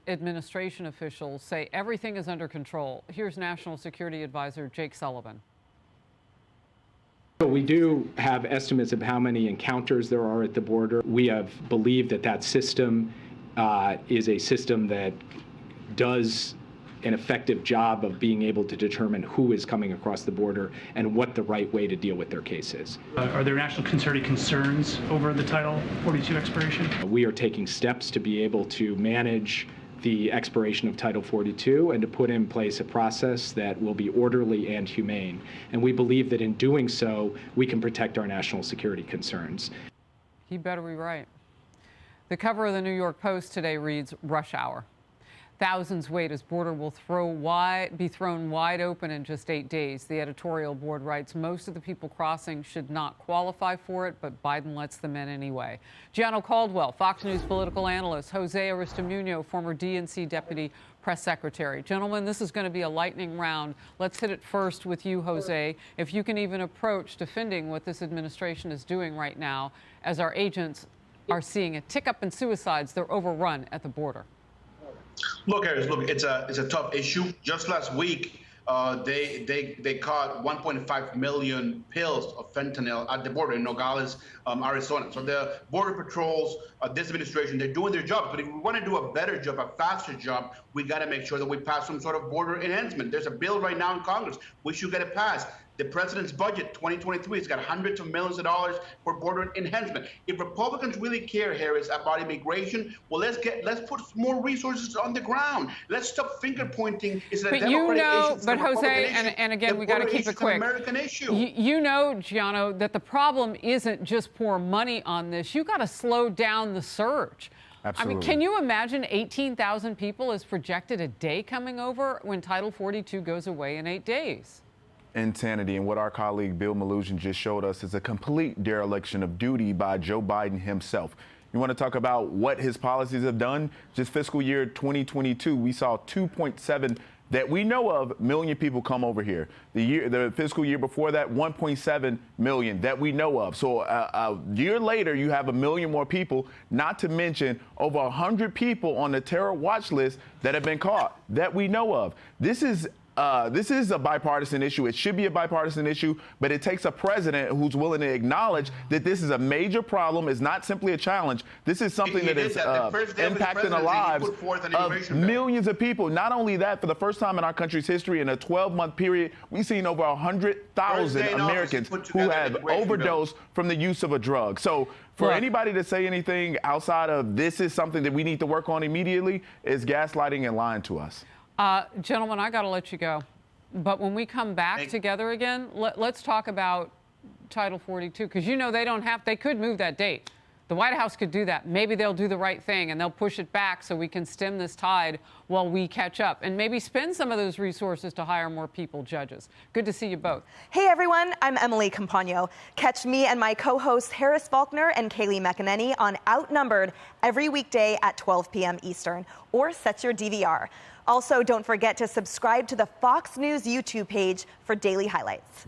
administration officials say everything is under control. Here's National Security Advisor Jake Sullivan. We do have estimates of how many encounters there are at the border. We have believed that that system is a system that does an effective job of being able to determine who is coming across the border and what the right way to deal with their case is. Are there national security concerns over the Title 42 expiration? We are taking steps to be able to manage the expiration of Title 42 and to put in place a process that will be orderly and humane. And we believe that in doing so, we can protect our national security concerns. He better be right. The cover of the New York Post today reads, "Rush Hour. Thousands wait as border will be thrown wide open in just 8 days." The editorial board writes most of the people crossing should not qualify for it, but Biden lets them in anyway. Gianno Caldwell, Fox News political analyst, Jose Aristimuno, former DNC deputy press secretary. Gentlemen, this is going to be a lightning round. Let's hit it first with you, Jose. If you can even approach defending what this administration is doing right now, as our agents are seeing a tick up in suicides, they're overrun at the border. Look, Harris, look, it's a tough issue. Just last week, they caught 1.5 million pills of fentanyl at the border in Nogales, Arizona. So the border patrols, this administration, they're doing their job. But if we want to do a better job, a faster job, we got to make sure that we pass some sort of border enhancement. There's a bill right now in Congress. We should get it passed. The president's budget, 2023, has got hundreds of millions of dollars for border enhancement. If Republicans really care, Harris, about immigration, well, let's put more resources on the ground. Let's stop finger pointing. It's a Democratic issue. But Jose, and again, we got to keep it quick. American issue. You know, Gianno, that the problem isn't just pour money on this. You got to slow down the surge. Absolutely. I mean, can you imagine 18,000 people is projected a day coming over when Title 42 goes away in 8 days? Insanity. And what our colleague Bill Malugin just showed us is a complete dereliction of duty by Joe Biden himself. You want to talk about what his policies have done? Just fiscal year 2022, we saw 2.7 that we know of million people come over here. The fiscal year before that, 1.7 million that we know of. So a year later, you have 1 million more people, not to mention over 100 people on the terror watch list that have been caught that we know of. This is a bipartisan issue. It should be a bipartisan issue, but it takes a president who's willing to acknowledge that this is a major problem. It's not simply a challenge. This is something that is impacting the lives of millions of people. Not only that, for the first time in our country's history, in a 12-month period, we've seen over 100,000 Americans who have overdosed from the use of a drug. So for anybody to say anything outside of this is something that we need to work on immediately is gaslighting and lying to us. Gentlemen, I got to let you go. But when we come back together again, let's talk about Title 42, because you know they could move that date. The White House could do that. Maybe they'll do the right thing and they'll push it back so we can stem this tide while we catch up and maybe spend some of those resources to hire more people judges. Good to see you both. Hey everyone, I'm Emily Campagno. Catch me and my co-hosts Harris Faulkner and Kaylee McEnany on Outnumbered every weekday at 12 p.m. Eastern, or set your DVR. Also, don't forget to subscribe to the Fox News YouTube page for daily highlights.